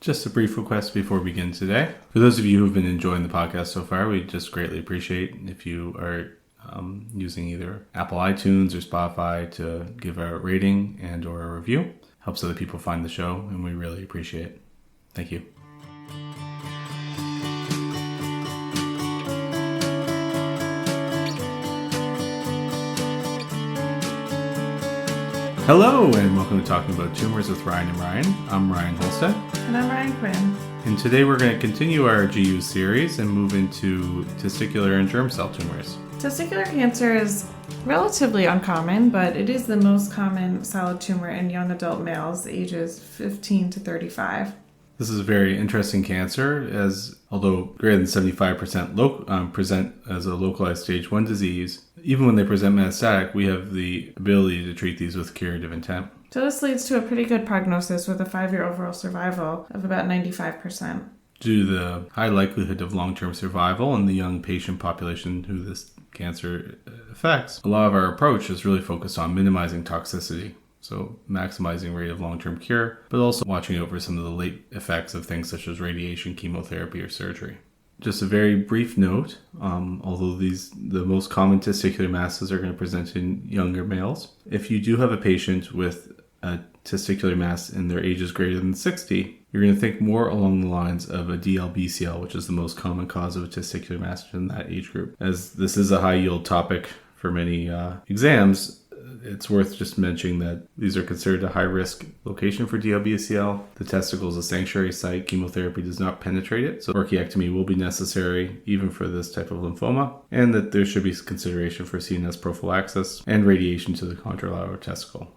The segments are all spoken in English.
Just a brief request before we begin today. For those of you who've been enjoying the podcast so far, we just greatly appreciate if you are using either Apple iTunes or Spotify to give a rating and or a review. Helps other people find the show, and we really appreciate it. Thank you. Hello, and welcome to Talking About Tumors with Ryan and Ryan. I'm Ryan Holstead. And I'm Ryan Clin. And today we're going to continue our GU series and move into testicular and germ cell tumors. Testicular cancer is relatively uncommon, but it is the most common solid tumor in young adult males ages 15 to 35. This is a very interesting cancer, as although greater than 75% present as a localized stage 1 disease, even when they present metastatic, we have the ability to treat these with curative intent. So this leads to a pretty good prognosis with a 5-year overall survival of about 95%. Due to the high likelihood of long-term survival in the young patient population who this cancer affects, a lot of our approach is really focused on minimizing toxicity. So maximizing rate of long-term cure, but also watching over some of the late effects of things such as radiation, chemotherapy, or surgery. Just a very brief note, although the most common testicular masses are going to present in younger males. If you do have a patient with a testicular mass in their ages greater than 60, you're going to think more along the lines of a DLBCL, which is the most common cause of a testicular mass in that age group. As this is a high-yield topic for many exams, it's worth just mentioning that these are considered a high-risk location for DLBCL. The testicle is a sanctuary site. Chemotherapy does not penetrate it, so orchiectomy will be necessary even for this type of lymphoma, and that there should be consideration for CNS prophylaxis and radiation to the contralateral testicle.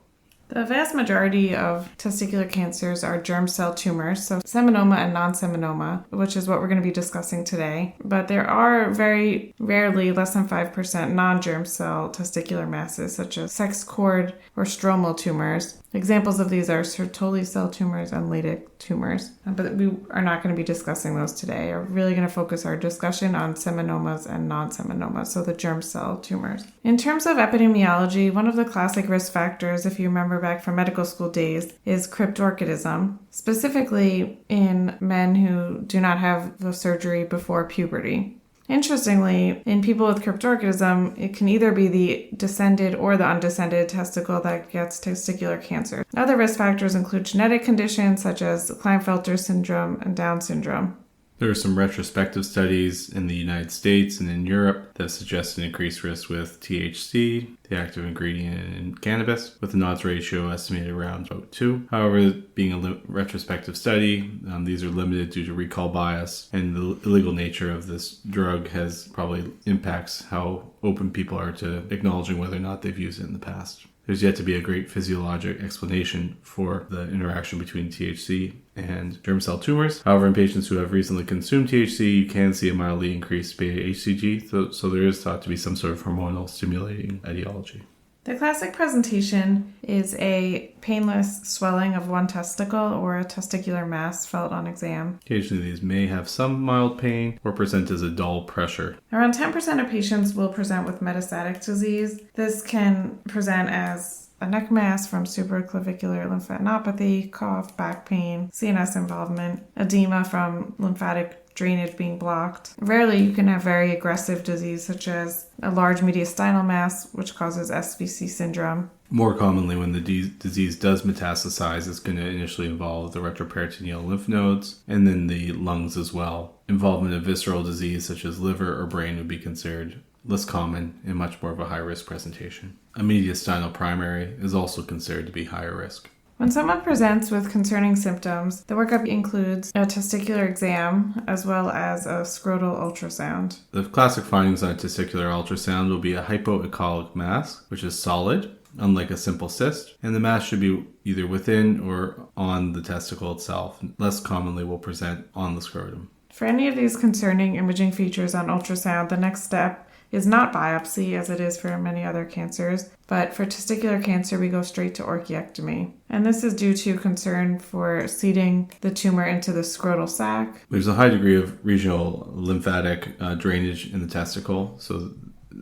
The vast majority of testicular cancers are germ cell tumors, so seminoma and non-seminoma, which is what we're going to be discussing today. But there are very rarely less than 5% non-germ cell testicular masses, such as sex cord or stromal tumors. Examples of these are Sertoli cell tumors and Leydig tumors, but we are not going to be discussing those today. We're really going to focus our discussion on seminomas and non-seminomas, so the germ cell tumors. In terms of epidemiology, one of the classic risk factors, if you remember back from medical school days, is cryptorchidism, specifically in men who do not have the surgery before puberty. Interestingly, in people with cryptorchidism, it can either be the descended or the undescended testicle that gets testicular cancer. Other risk factors include genetic conditions such as Klinefelter syndrome and Down syndrome. There are some retrospective studies in the United States and in Europe that suggest an increased risk with THC, the active ingredient in cannabis, with an odds ratio estimated around about 2. However, being a retrospective study, these are limited due to recall bias, and the illegal nature of this drug has probably impacts how open people are to acknowledging whether or not they've used it in the past. There's yet to be a great physiologic explanation for the interaction between THC and germ cell tumors. However, in patients who have recently consumed THC, you can see a mildly increased beta-HCG, so there is thought to be some sort of hormonal stimulating etiology. The classic presentation is a painless swelling of one testicle or a testicular mass felt on exam. Occasionally, these may have some mild pain or present as a dull pressure. Around 10% of patients will present with metastatic disease. This can present as a neck mass from supraclavicular lymphadenopathy, cough, back pain, CNS involvement, edema from lymphatic drainage being blocked. Rarely you can have very aggressive disease such as a large mediastinal mass, which causes SVC syndrome. More commonly, when the disease does metastasize, it's going to initially involve the retroperitoneal lymph nodes and then the lungs as well. Involvement of visceral disease such as liver or brain would be considered less common and much more of a high-risk presentation. A mediastinal primary is also considered to be higher risk. When someone presents with concerning symptoms, the workup includes a testicular exam as well as a scrotal ultrasound. The classic findings on a testicular ultrasound will be a hypoecholic mass, which is solid, unlike a simple cyst, and the mass should be either within or on the testicle itself. Less commonly will present on the scrotum. For any of these concerning imaging features on ultrasound, the next step is not biopsy, as it is for many other cancers, but for testicular cancer, we go straight to orchiectomy. And this is due to concern for seeding the tumor into the scrotal sac. There's a high degree of regional lymphatic drainage in the testicle, so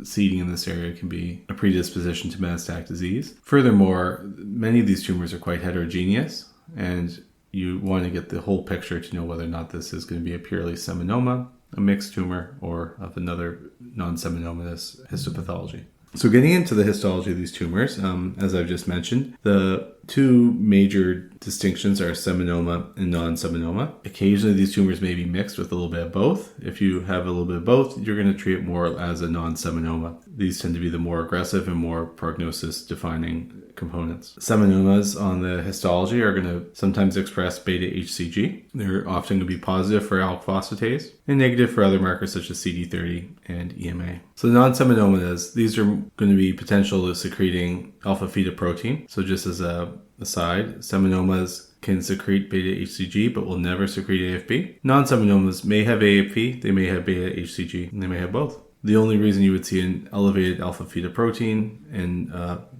seeding in this area can be a predisposition to metastatic disease. Furthermore, many of these tumors are quite heterogeneous, and you want to get the whole picture to know whether or not this is going to be a purely seminoma, a mixed tumor, or of another non-seminomatous histopathology. So getting into the histology of these tumors, as I've just mentioned, the two major distinctions are seminoma and non-seminoma. Occasionally these tumors may be mixed with a little bit of both. If you have a little bit of both, you're going to treat it more as a non-seminoma. These tend to be the more aggressive and more prognosis-defining components. Seminomas on the histology are going to sometimes express beta-HCG. They're often going to be positive for alk phosphatase and negative for other markers such as CD30 and EMA. So the non-seminomas, these are going to be potential to secreting alpha-fetoprotein. So just as a aside, seminomas can secrete beta-HCG but will never secrete AFP. Non-seminomas may have AFP, they may have beta-HCG, and they may have both. The only reason you would see an elevated alpha-fetoprotein in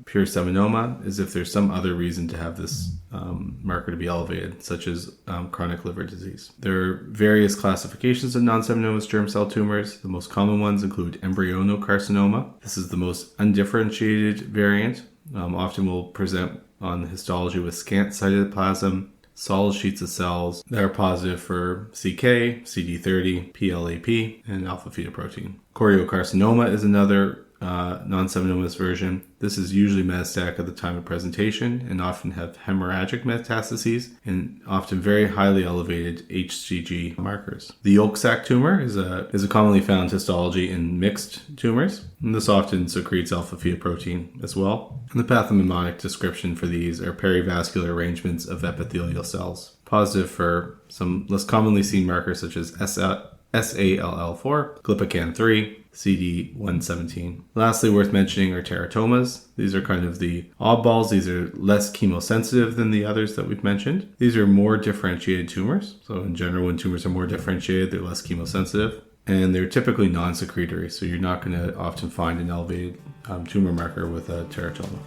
pure seminoma is if there's some other reason to have this marker to be elevated, such as chronic liver disease. There are various classifications of non-seminomatous germ cell tumors. The most common ones include embryonocarcinoma. This is the most undifferentiated variant. Often will present on histology with scant cytoplasm, solid sheets of cells that are positive for CK, CD30, PLAP, and alpha-fetoprotein. Choriocarcinoma is another non-seminomatous version. This is usually metastatic at the time of presentation and often have hemorrhagic metastases and often very highly elevated HCG markers. The yolk sac tumor is a commonly found histology in mixed tumors, and this often secretes alpha-fetoprotein as well. And the pathognomonic description for these are perivascular arrangements of epithelial cells, positive for some less commonly seen markers such as SALL4, Glypican-3, CD117. Lastly, worth mentioning are teratomas. These are kind of the oddballs. These are less chemosensitive than the others that we've mentioned. These are more differentiated tumors. So in general, when tumors are more differentiated, they're less chemosensitive. And they're typically non-secretory, so you're not going to often find an elevated tumor marker with a teratoma.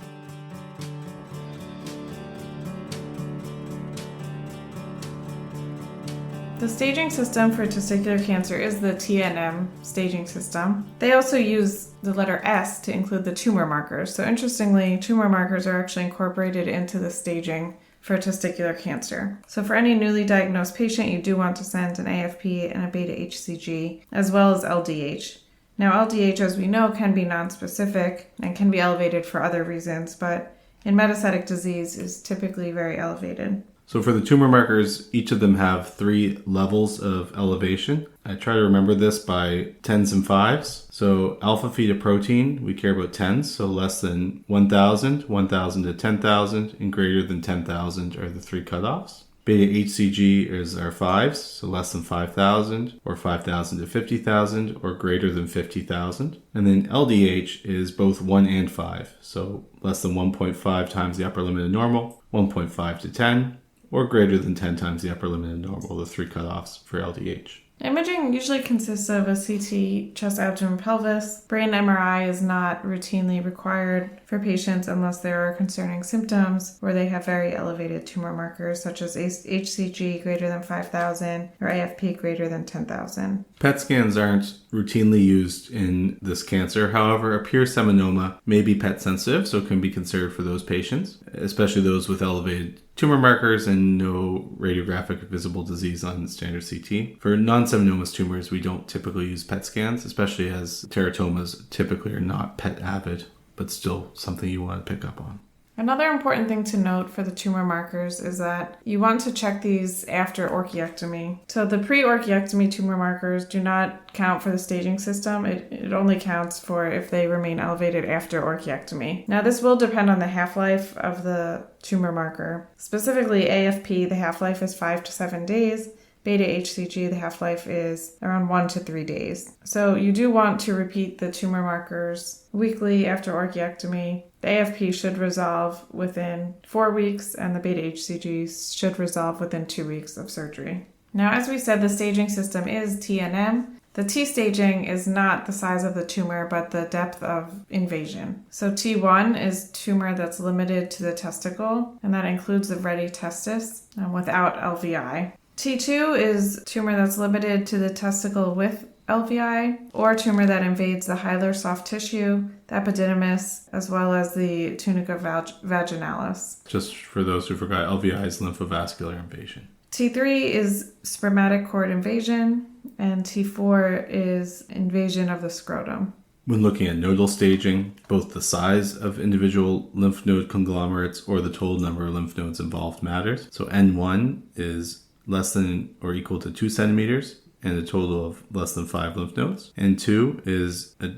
The staging system for testicular cancer is the TNM staging system. They also use the letter S to include the tumor markers. So interestingly, tumor markers are actually incorporated into the staging for testicular cancer. So for any newly diagnosed patient, you do want to send an AFP and a beta-HCG, as well as LDH. Now LDH, as we know, can be nonspecific and can be elevated for other reasons, but in metastatic disease is typically very elevated. So for the tumor markers, each of them have 3 levels of elevation. I try to remember this by 10s and 5s. So alpha-fetoprotein, we care about 10s, so less than 1,000, 1,000 to 10,000, and greater than 10,000 are the 3 cutoffs. Beta-HCG is our 5s, so less than 5,000, or 5,000 to 50,000, or greater than 50,000. And then LDH is both 1 and 5, so less than 1.5 times the upper limit of normal, 1.5 to 10, or greater than 10 times the upper limit of normal, the 3 cutoffs for LDH. Imaging usually consists of a CT, chest, abdomen, pelvis. Brain MRI is not routinely required for patients unless there are concerning symptoms or they have very elevated tumor markers such as HCG greater than 5,000 or AFP greater than 10,000. PET scans aren't routinely used in this cancer. However, a pure seminoma may be PET sensitive, so it can be considered for those patients, especially those with elevated tumor markers and no radiographic visible disease on standard CT. For non-seminomatous tumors, we don't typically use PET scans, especially as teratomas typically are not PET avid, but still something you want to pick up on. Another important thing to note for the tumor markers is that you want to check these after orchiectomy. So the pre-orchiectomy tumor markers do not count for the staging system. It only counts for if they remain elevated after orchiectomy. Now this will depend on the half-life of the tumor marker. Specifically AFP, the half-life is 5 to 7 days. Beta-HCG, the half-life is around 1 to 3 days. So you do want to repeat the tumor markers weekly after orchiectomy. The AFP should resolve within 4 weeks and the beta-HCG should resolve within 2 weeks of surgery. Now, as we said, the staging system is TNM. The T staging is not the size of the tumor, but the depth of invasion. So T1 is tumor that's limited to the testicle, and that includes the ready testis without LVI. T2 is tumor that's limited to the testicle with LVI, or a tumor that invades the hilar soft tissue, the epididymis, as well as the tunica vaginalis. Just for those who forgot, LVI is lymphovascular invasion. T3 is spermatic cord invasion, and T4 is invasion of the scrotum. When looking at nodal staging, both the size of individual lymph node conglomerates or the total number of lymph nodes involved matters. So N1 is less than or equal to 2 centimeters and a total of less than 5 lymph nodes. N2 is a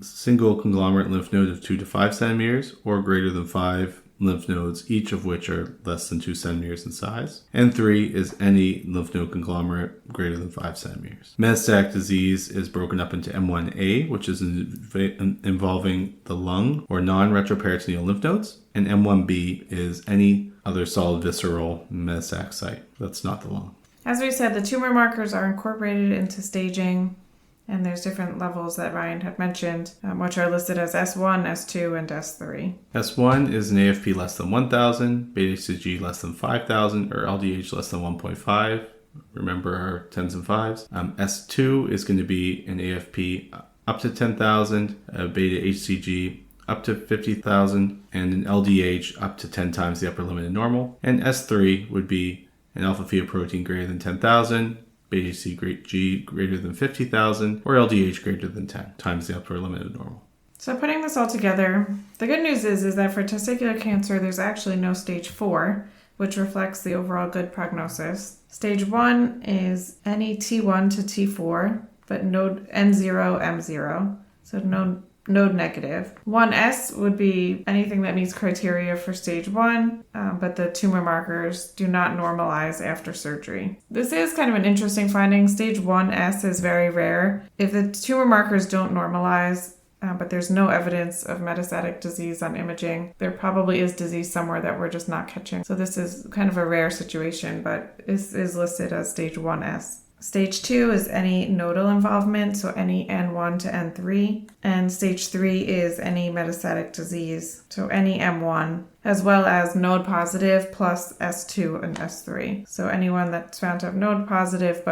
single conglomerate lymph node of 2 to 5 centimeters or greater than 5 lymph nodes, each of which are less than 2 centimeters in size. N3 is any lymph node conglomerate greater than 5 centimeters. Metastatic disease is broken up into M1A, which is involving the lung or non-retroperitoneal lymph nodes, and M1B is any other solid visceral metastatic site. That's not the lung. As we said, the tumor markers are incorporated into staging, and there's different levels that Ryan had mentioned, which are listed as S1, S2, and S3. S1 is an AFP less than 1,000, beta-HCG less than 5,000, or LDH less than 1.5. Remember our 10s and 5s. S2 is going to be an AFP up to 10,000, beta-HCG up to 50,000, and an LDH up to 10 times the upper limit of normal. And S3 would be an alpha-fetoprotein greater than 10,000, beta-HCG greater than 50,000, or LDH greater than 10 times the upper limit of normal. So putting this all together, the good news is that for testicular cancer, there's actually no stage 4, which reflects the overall good prognosis. Stage 1 is any T1 to T4, but node N0, M0, so no node negative. 1S would be anything that meets criteria for stage 1, but the tumor markers do not normalize after surgery. This is kind of an interesting finding. Stage 1S is very rare. If the tumor markers don't normalize, but there's no evidence of metastatic disease on imaging, there probably is disease somewhere that we're just not catching. So this is kind of a rare situation, but this is listed as stage 1S. Stage 2 is any nodal involvement, so any N1 to N3. And stage 3 is any metastatic disease, so any M1, as well as node positive plus S2 and S3. So anyone that's found to have node positive,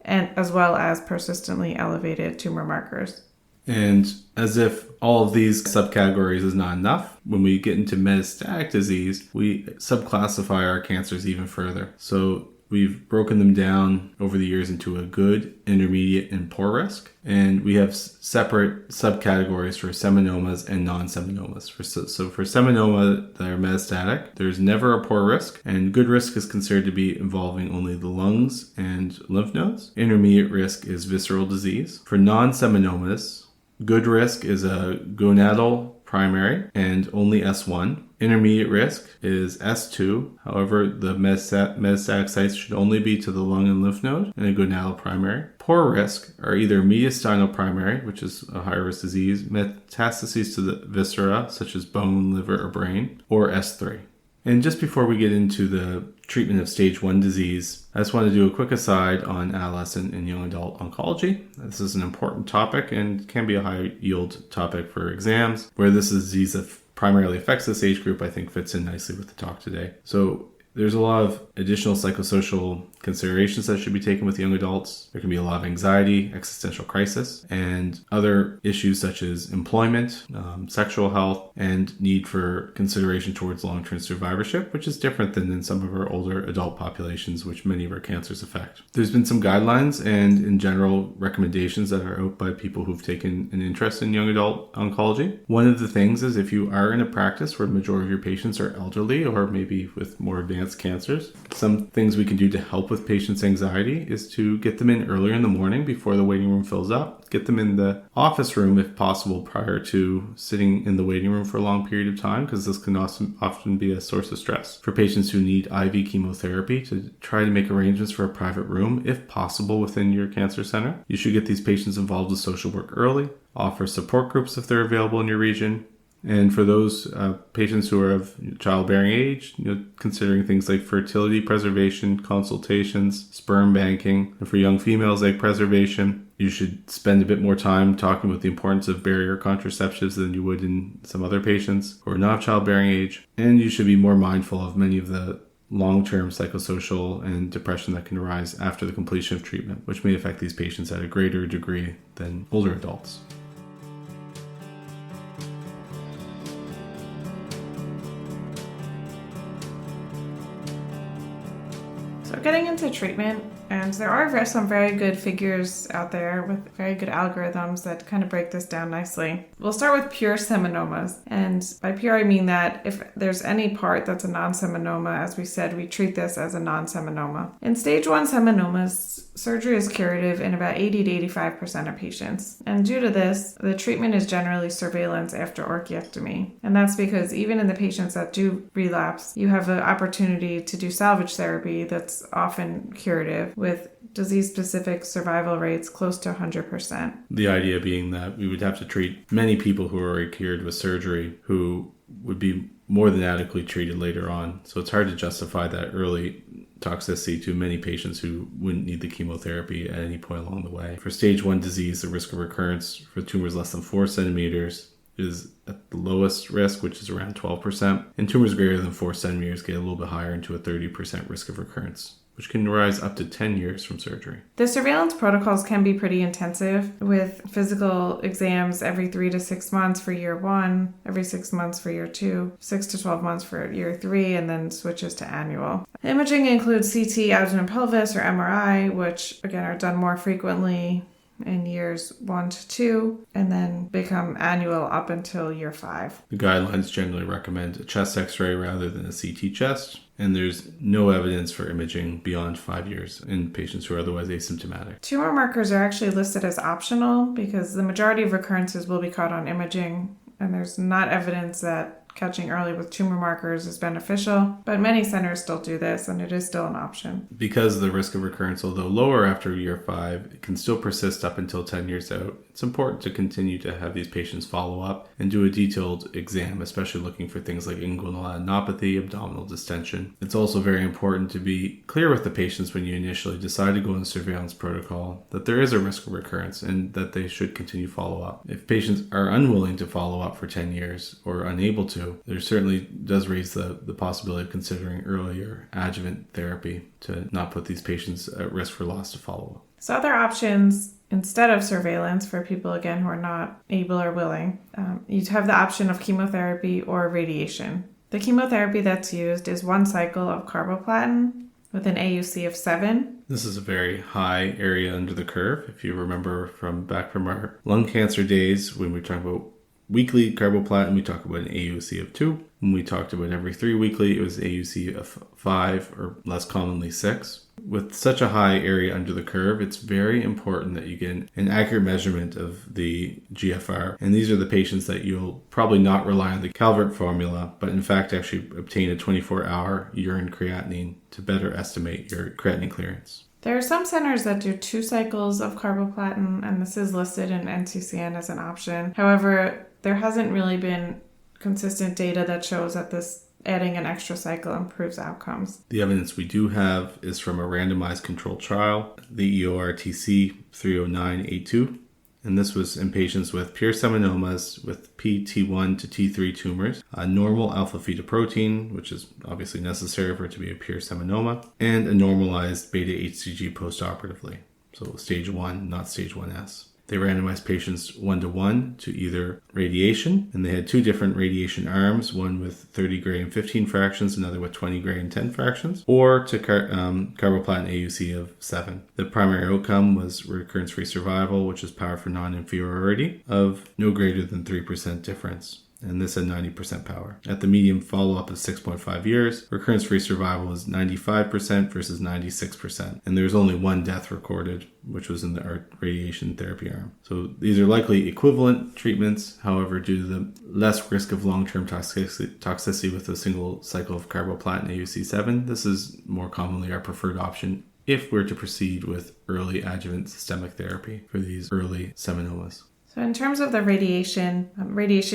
and as well as persistently elevated tumor markers. And as if all of these subcategories is not enough, when we get into metastatic disease, we subclassify our cancers even further. So we've broken them down over the years into a good, intermediate, and poor risk. And we have separate subcategories for seminomas and non-seminomas. So for seminoma that are metastatic, there's never a poor risk, and good risk is considered to be involving only the lungs and lymph nodes. Intermediate risk is visceral disease. For non-seminomas, good risk is a gonadal primary and only S1. Intermediate risk is S2. However, the metastatic sites should only be to the lung and lymph node and a gonadal primary. Poor risk are either mediastinal primary, which is a higher risk disease, metastases to the viscera, such as bone, liver, or brain, or S3. And just before we get into the treatment of stage 1 disease, I just want to do a quick aside on adolescent and young adult oncology. This is an important topic and can be a high yield topic for exams. Where this disease that primarily affects this age group, I think fits in nicely with the talk today. So there's a lot of additional psychosocial considerations that should be taken with young adults. There can be a lot of anxiety, existential crisis, and other issues such as employment, sexual health, and need for consideration towards long-term survivorship, which is different than in some of our older adult populations, which many of our cancers affect. There's been some guidelines and, in general, recommendations that are out by people who've taken an interest in young adult oncology. One of the things is if you are in a practice where the majority of your patients are elderly or maybe with more advanced cancers, some things we can do to help with patients' anxiety is to get them in earlier in the morning before the waiting room fills up. Get them in the office room if possible prior to sitting in the waiting room for a long period of time, because this can often be a source of stress. For patients who need IV chemotherapy, to try to make arrangements for a private room if possible within your cancer center. You should get these patients involved with social work early. Offer support groups if they're available in your region. And for those patients who are of childbearing age, considering things like fertility preservation, consultations, sperm banking, and for young females, egg preservation, you should spend a bit more time talking about the importance of barrier contraceptives than you would in some other patients who are not of childbearing age. And you should be more mindful of many of the long-term psychosocial and depression that can arise after the completion of treatment, which may affect these patients at a greater degree than older adults. So getting into treatment, and there are some very good figures out there with very good algorithms that kind of break this down nicely. We'll start with pure seminomas. And by pure, I mean that if there's any part that's a non-seminoma, as we said, we treat this as a non-seminoma. In stage 1 seminomas, surgery is curative in about 80 to 85% of patients. And due to this, the treatment is generally surveillance after orchiectomy. And that's because even in the patients that do relapse, you have an opportunity to do salvage therapy that's often curative with disease-specific survival rates close to 100%. The idea being that we would have to treat many people who are already cured with surgery who would be more than adequately treated later on. So it's hard to justify that early toxicity to many patients who wouldn't need the chemotherapy at any point along the way. For stage 1 disease, the risk of recurrence for tumors less than 4 centimeters is at the lowest risk, which is around 12%. And tumors greater than 4 centimeters get a little bit higher into a 30% risk of recurrence, which can rise up to 10 years from surgery. The surveillance protocols can be pretty intensive, with physical exams every 3 to 6 months for year 1, every 6 months for year 2, 6 to 12 months for year 3, and then switches to annual. Imaging includes CT, abdomen, pelvis, or MRI, which again are done more frequently in years 1 to 2, and then become annual up until year 5. The guidelines generally recommend a chest x-ray rather than a CT chest, and there's no evidence for imaging beyond 5 years in patients who are otherwise asymptomatic. Tumor markers are actually listed as optional because the majority of recurrences will be caught on imaging, and there's not evidence that catching early with tumor markers is beneficial, but many centers still do this, and it is still an option. Because the risk of recurrence, although lower after year 5, it can still persist up until 10 years out. It's important to continue to have these patients follow up and do a detailed exam, especially looking for things like inguinal adenopathy, abdominal distension. It's also very important to be clear with the patients when you initially decide to go in the surveillance protocol that there is a risk of recurrence and that they should continue follow-up. If patients are unwilling to follow up for 10 years or unable to, there certainly does raise the possibility of considering earlier adjuvant therapy to not put these patients at risk for loss to follow-up. So other options instead of surveillance for people, again, who are not able or willing, you have the option of chemotherapy or radiation. The chemotherapy that's used is 1 cycle of carboplatin with an AUC of 7. This is a very high area under the curve. If you remember from our lung cancer days when we talk about weekly carboplatin, we talk about an AUC of 2. When we talked about every 3 weekly, it was AUC of 5 or less commonly 6. With such a high area under the curve, it's very important that you get an accurate measurement of the GFR. And these are the patients that you'll probably not rely on the Calvert formula, but in fact actually obtain a 24-hour urine creatinine to better estimate your creatinine clearance. There are some centers that do 2 cycles of carboplatin, and this is listed in NCCN as an option. However, there hasn't really been consistent data that shows that this adding an extra cycle improves outcomes. The evidence we do have is from a randomized controlled trial, the EORTC 309A2, and this was in patients with pure seminomas with PT1 to T3 tumors, a normal alpha-fetoprotein, which is obviously necessary for it to be a pure seminoma, and a normalized beta-HCG postoperatively, so stage 1, not stage 1S. They randomized patients 1-to-1 to either radiation, and they had 2 different radiation arms, one with 30 gray and 15 fractions, another with 20 gray and 10 fractions, or to carboplatin AUC of 7. The primary outcome was recurrence-free survival, which is powered for non-inferiority of no greater than 3% difference. And this had 90% power. At the median follow-up of 6.5 years, recurrence-free survival was 95% versus 96%. And there was only 1 death recorded, which was in the radiation therapy arm. So these are likely equivalent treatments. However, due to the less risk of long-term toxicity with a single cycle of carboplatin AUC 7, this is more commonly our preferred option if we're to proceed with early adjuvant systemic therapy for these early seminomas. So in terms of the radiation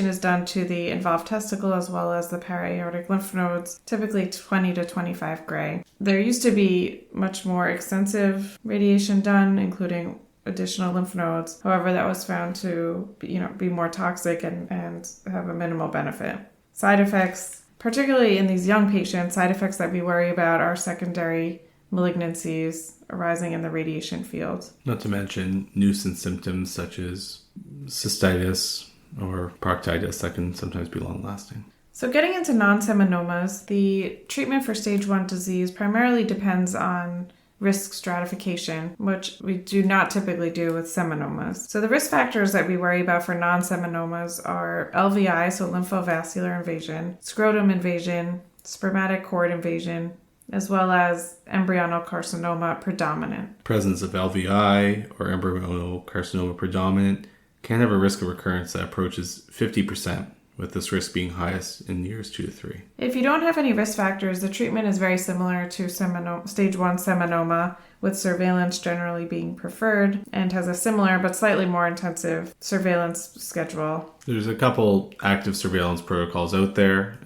is done to the involved testicle as well as the para-aortic lymph nodes, typically 20 to 25 gray. There used to be much more extensive radiation done, including additional lymph nodes. However, that was found to be more toxic and have a minimal benefit. Side effects particularly in these young patients, side effects that we worry about are secondary malignancies arising in the radiation field. Not to mention nuisance symptoms such as cystitis or proctitis that can sometimes be long-lasting. So getting into non-seminomas, the treatment for stage 1 disease primarily depends on risk stratification, which we do not typically do with seminomas. So the risk factors that we worry about for non-seminomas are LVI, so lymphovascular invasion, scrotum invasion, spermatic cord invasion, as well as embryonal carcinoma predominant. Presence of LVI or embryonal carcinoma predominant can have a risk of recurrence that approaches 50%, with this risk being highest in years 2 to 3. If you don't have any risk factors, the treatment is very similar to stage 1 seminoma, with surveillance generally being preferred, and has a similar but slightly more intensive surveillance schedule. There's a couple active surveillance protocols out there.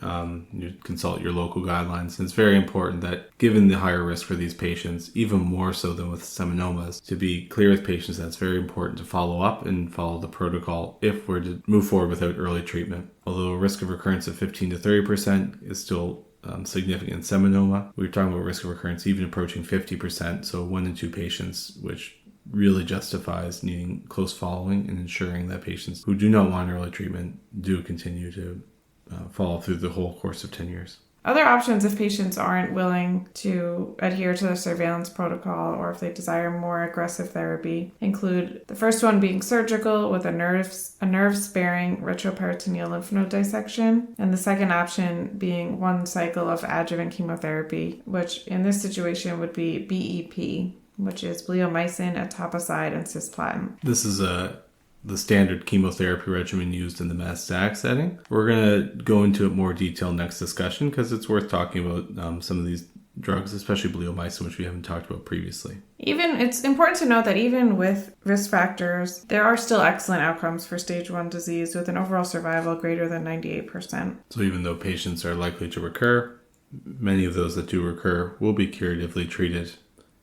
You consult your local guidelines. And it's very important that, given the higher risk for these patients, even more so than with seminomas, to be clear with patients that it's very important to follow up and follow the protocol if we're to move forward without early treatment. Although a risk of recurrence of 15 to 30% is still significant seminoma, we're talking about risk of recurrence even approaching 50%, so 1 in 2 patients, which really justifies needing close following and ensuring that patients who do not want early treatment do continue to follow through the whole course of 10 years. Other options, if patients aren't willing to adhere to the surveillance protocol or if they desire more aggressive therapy, include the first one being surgical with a nerve-sparing retroperitoneal lymph node dissection, and the second option being 1 cycle of adjuvant chemotherapy, which in this situation would be BEP, which is bleomycin, etoposide, and cisplatin. This is the standard chemotherapy regimen used in the metastatic setting. We're going to go into it more detail next discussion because it's worth talking about some of these drugs, especially bleomycin, which we haven't talked about previously. It's important to note that even with risk factors, there are still excellent outcomes for stage 1 disease with an overall survival greater than 98%. So even though patients are likely to recur, many of those that do recur will be curatively treated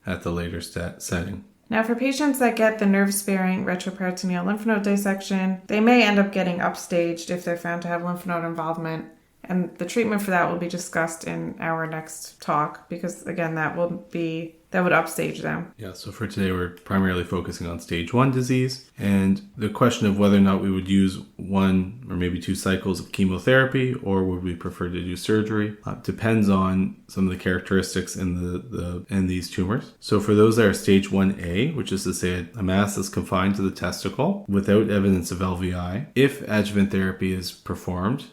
at the later setting. Now, for patients that get the nerve-sparing retroperitoneal lymph node dissection, they may end up getting upstaged if they're found to have lymph node involvement. And the treatment for that will be discussed in our next talk because, again, that would upstage them. Yeah, so for today, we're primarily focusing on stage 1 disease. And the question of whether or not we would use 1 or maybe 2 cycles of chemotherapy or would we prefer to do surgery depends on some of the characteristics in these tumors. So for those that are stage 1A, which is to say a mass that's confined to the testicle without evidence of LVI, if adjuvant therapy is performed,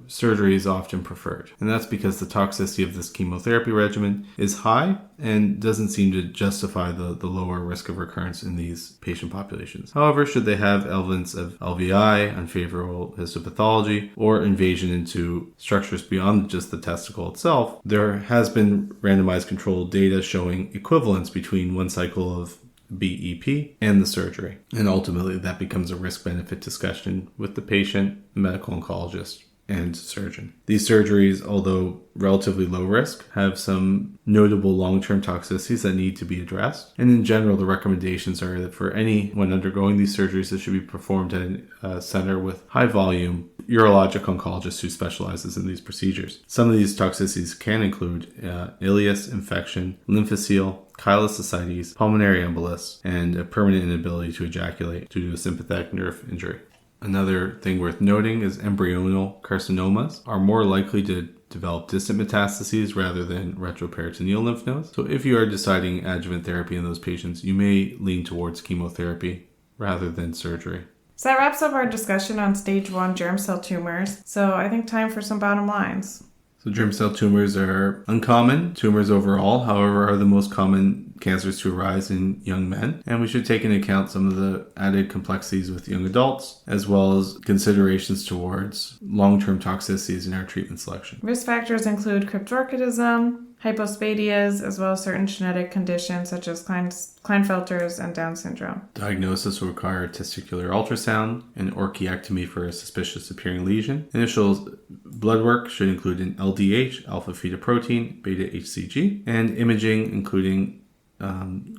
surgery is often preferred. And that's because the toxicity of this chemotherapy regimen is high and doesn't seem to justify the lower risk of recurrence in these patient populations. However, should they have evidence of LVI, unfavorable histopathology, or invasion into structures beyond just the testicle itself, there has been randomized controlled data showing equivalence between 1 cycle of BEP and the surgery. And ultimately, that becomes a risk-benefit discussion with the patient, the medical oncologist, and surgeon. These surgeries, although relatively low risk, have some notable long-term toxicities that need to be addressed. And in general, the recommendations are that for anyone undergoing these surgeries, it should be performed at a center with high volume urologic oncologist who specializes in these procedures. Some of these toxicities can include ileus infection, lymphocele, chylous ascites, pulmonary embolus, and a permanent inability to ejaculate due to a sympathetic nerve injury. Another thing worth noting is embryonal carcinomas are more likely to develop distant metastases rather than retroperitoneal lymph nodes. So if you are deciding adjuvant therapy in those patients, you may lean towards chemotherapy rather than surgery. So that wraps up our discussion on stage 1 germ cell tumors. So I think time for some bottom lines. So germ cell tumors are uncommon tumors overall, however, are the most common cancers to arise in young men. And we should take into account some of the added complexities with young adults, as well as considerations towards long-term toxicities in our treatment selection. Risk factors include cryptorchidism, hypospadias, as well as certain genetic conditions such as Klinefelter's and Down syndrome. Diagnosis will require testicular ultrasound and orchiectomy for a suspicious appearing lesion. Initial blood work should include an LDH, alpha-fetoprotein, beta-HCG, and imaging including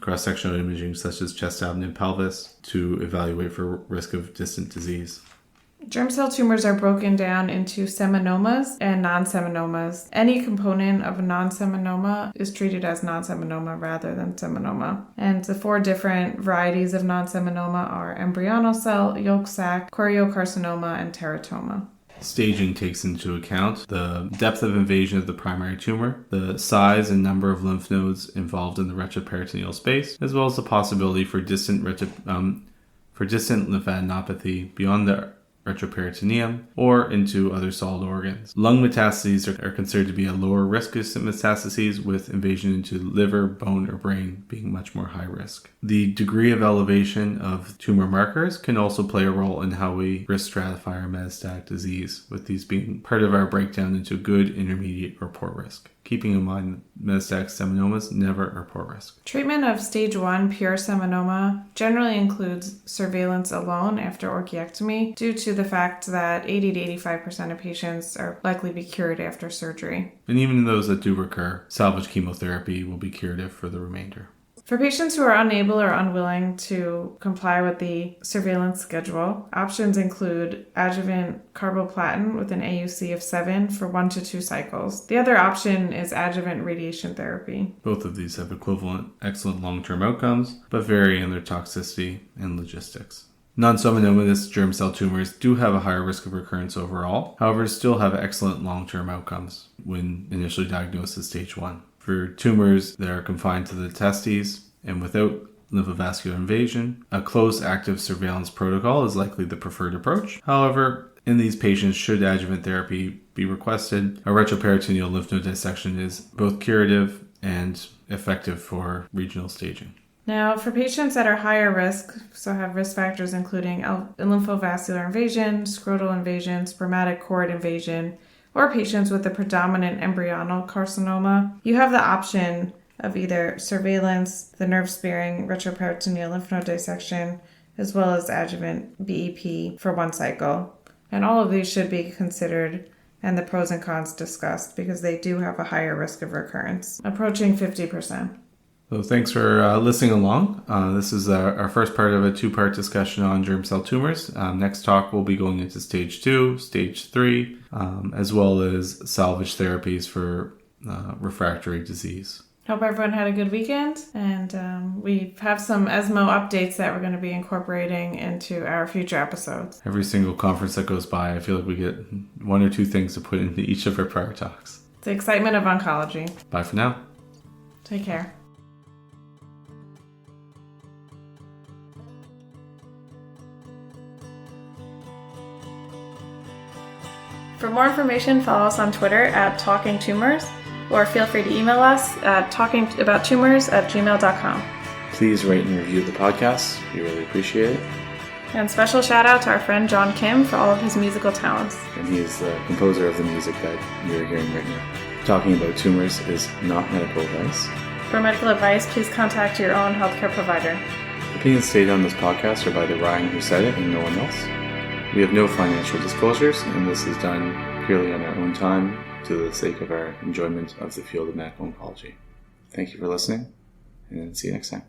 cross-sectional imaging such as chest, abdomen, pelvis to evaluate for risk of distant disease. Germ cell tumors are broken down into seminomas and non-seminomas. Any component of a non-seminoma is treated as non-seminoma rather than seminoma. And the 4 different varieties of non-seminoma are embryonal cell, yolk sac, choriocarcinoma, and teratoma. Staging takes into account the depth of invasion of the primary tumor, the size and number of lymph nodes involved in the retroperitoneal space, as well as the possibility for distant lymphadenopathy beyond the retroperitoneum or into other solid organs. Lung metastases are considered to be a lower risk of metastases, with invasion into liver, bone, or brain being much more high risk. The degree of elevation of tumor markers can also play a role in how we risk stratify our metastatic disease, with these being part of our breakdown into good, intermediate, or poor risk. Keeping in mind metastatic seminomas never are poor risk. Treatment of stage 1 pure seminoma generally includes surveillance alone after orchiectomy due to the fact that 80 to 85% of patients are likely to be cured after surgery. And even in those that do recur, salvage chemotherapy will be curative for the remainder. For patients who are unable or unwilling to comply with the surveillance schedule, options include adjuvant carboplatin with an AUC of 7 for 1 to 2 cycles. The other option is adjuvant radiation therapy. Both of these have equivalent excellent long-term outcomes, but vary in their toxicity and logistics. Non-seminomatous germ cell tumors do have a higher risk of recurrence overall, however still have excellent long-term outcomes when initially diagnosed as stage 1. For tumors that are confined to the testes and without lymphovascular invasion, a close active surveillance protocol is likely the preferred approach. However, in these patients, should adjuvant therapy be requested, a retroperitoneal lymph node dissection is both curative and effective for regional staging. Now, for patients that are higher risk, so have risk factors including lymphovascular invasion, scrotal invasion, spermatic cord invasion, or patients with a predominant embryonal carcinoma, you have the option of either surveillance, the nerve-sparing retroperitoneal lymph node dissection, as well as adjuvant BEP for 1 cycle. And all of these should be considered and the pros and cons discussed because they do have a higher risk of recurrence, approaching 50%. So thanks for listening along. This is our first part of a 2-part discussion on germ cell tumors. Next talk we'll be going into stage 2, stage 3, as well as salvage therapies for refractory disease. Hope everyone had a good weekend, and we have some ESMO updates that we're going to be incorporating into our future episodes. Every single conference that goes by, I feel like we get 1 or 2 things to put into each of our prior talks. The excitement of oncology. Bye for now. Take care. For more information, follow us on Twitter at Talking Tumors, or feel free to email us at talkingabouttumors@gmail.com. Please rate and review the podcast. We really appreciate it. And special shout out to our friend John Kim for all of his musical talents. And he is the composer of the music that you're hearing right now. Talking About Tumors is not medical advice. For medical advice, please contact your own healthcare provider. Opinions stated on this podcast are by the Ryan who said it and no one else. We have no financial disclosures, and this is done purely on our own time to the sake of our enjoyment of the field of medical oncology. Thank you for listening, and see you next time.